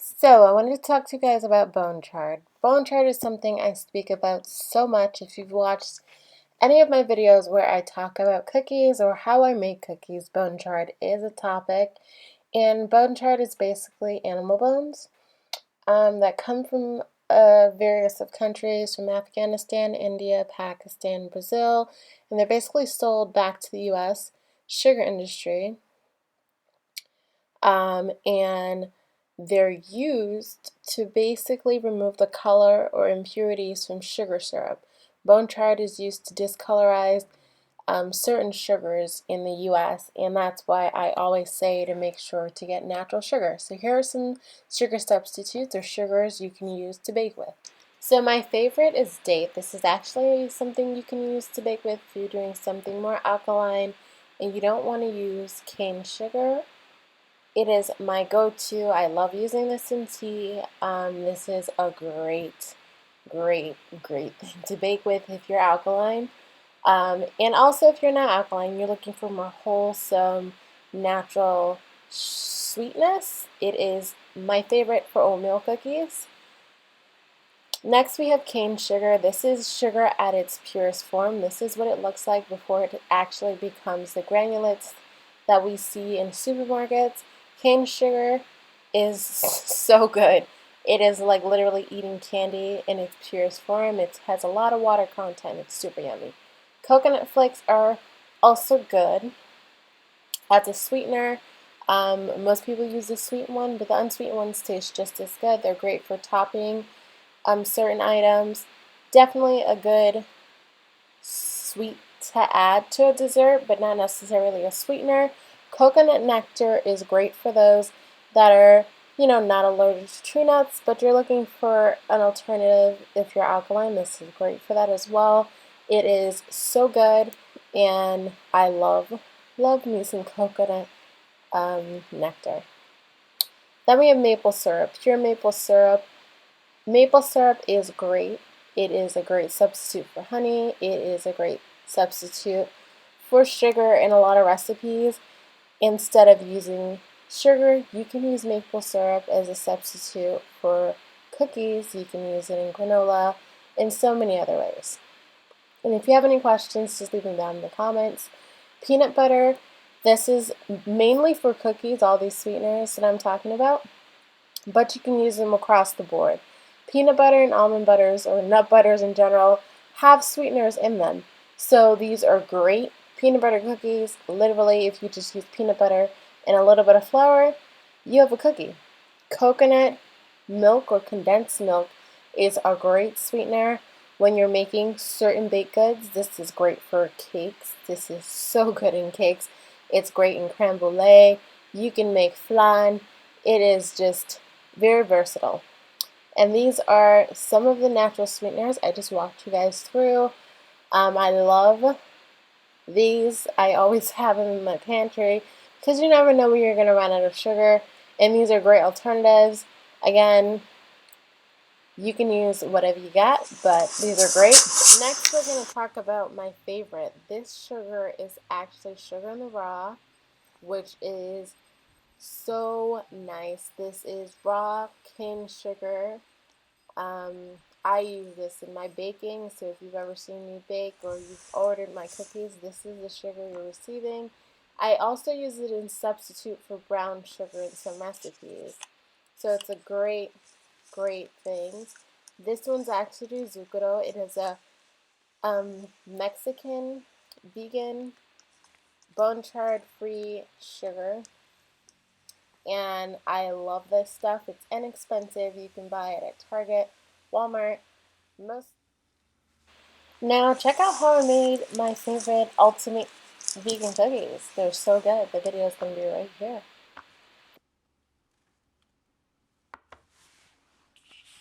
So, I wanted to talk to you guys about bone chard. Bone chard is something I speak about so much. If you've watched any of my videos where I talk about cookies or how I make cookies, bone chard is a topic. And bone chard is basically animal bones that come from various of countries, from Afghanistan, India, Pakistan, Brazil, and they're basically sold back to the U.S. sugar industry. And they're used to basically remove the color or impurities from sugar syrup. Bone chard is used to discolorize certain sugars in the US, and that's why I always say to make sure to get natural sugar. So here are some sugar substitutes or sugars you can use to bake with. So my favorite is date. This is actually something you can use to bake with if you're doing something more alkaline and you don't want to use cane sugar. It is my go-to. I love using this in tea. This is a great thing to bake with if you're alkaline. And also if you're not alkaline, you're looking for more wholesome, natural sweetness. It is my favorite for oatmeal cookies. Next we have cane sugar. This is sugar at its purest form. This is what it looks like before it actually becomes the granulates that we see in supermarkets. Cane sugar is so good. It is like literally eating candy in its purest form. It has a lot of water content. It's super yummy. Coconut flakes are also good as a sweetener. Most people use the sweet one, but the unsweetened ones taste just as good. They're great for topping certain items. Definitely a good sweet to add to a dessert, but not necessarily a sweetener. Coconut nectar is great for those that are, not allergic to tree nuts, but you're looking for an alternative if you're alkaline. This is great for that as well. It is so good, and I love me some coconut nectar. Then we have maple syrup, pure maple syrup. Maple syrup is great. It is a great substitute for honey. It is a great substitute for sugar in a lot of recipes. Instead of using sugar, you can use maple syrup as a substitute for cookies. You can use it in granola, in so many other ways. And if you have any questions, just leave them down in the comments. Peanut butter, this is mainly for cookies, all these sweeteners that I'm talking about, but you can use them across the board. Peanut butter and almond butters, or nut butters in general, have sweeteners in them. So these are great peanut butter cookies. Literally, if you just use peanut butter and a little bit of flour, you have a cookie. Coconut milk or condensed milk is a great sweetener when you're making certain baked goods. This is great for cakes. This is so good in cakes. It's great in creme brulee. You can make flan. It is just very versatile. And these are some of the natural sweeteners I just walked you guys through. I love these. I always have them in my pantry because you never know when you're going to run out of sugar. And these are great alternatives. Again, you can use whatever you got, but these are great. Next, we're going to talk about my favorite. This sugar is actually sugar in the raw, which is so nice. This is raw cane sugar. I use this in my baking, so if you've ever seen me bake or you've ordered my cookies, this is the sugar you're receiving. I also use it in substitute for brown sugar in some recipes. So it's a great thing. This one's actually zucchero. It is a Mexican, vegan, bone chard free sugar. And I love this stuff. It's inexpensive. You can buy it at Target, Walmart, most. Now check out how I made my favorite ultimate vegan cookies. They're so good. The video is going to be right here.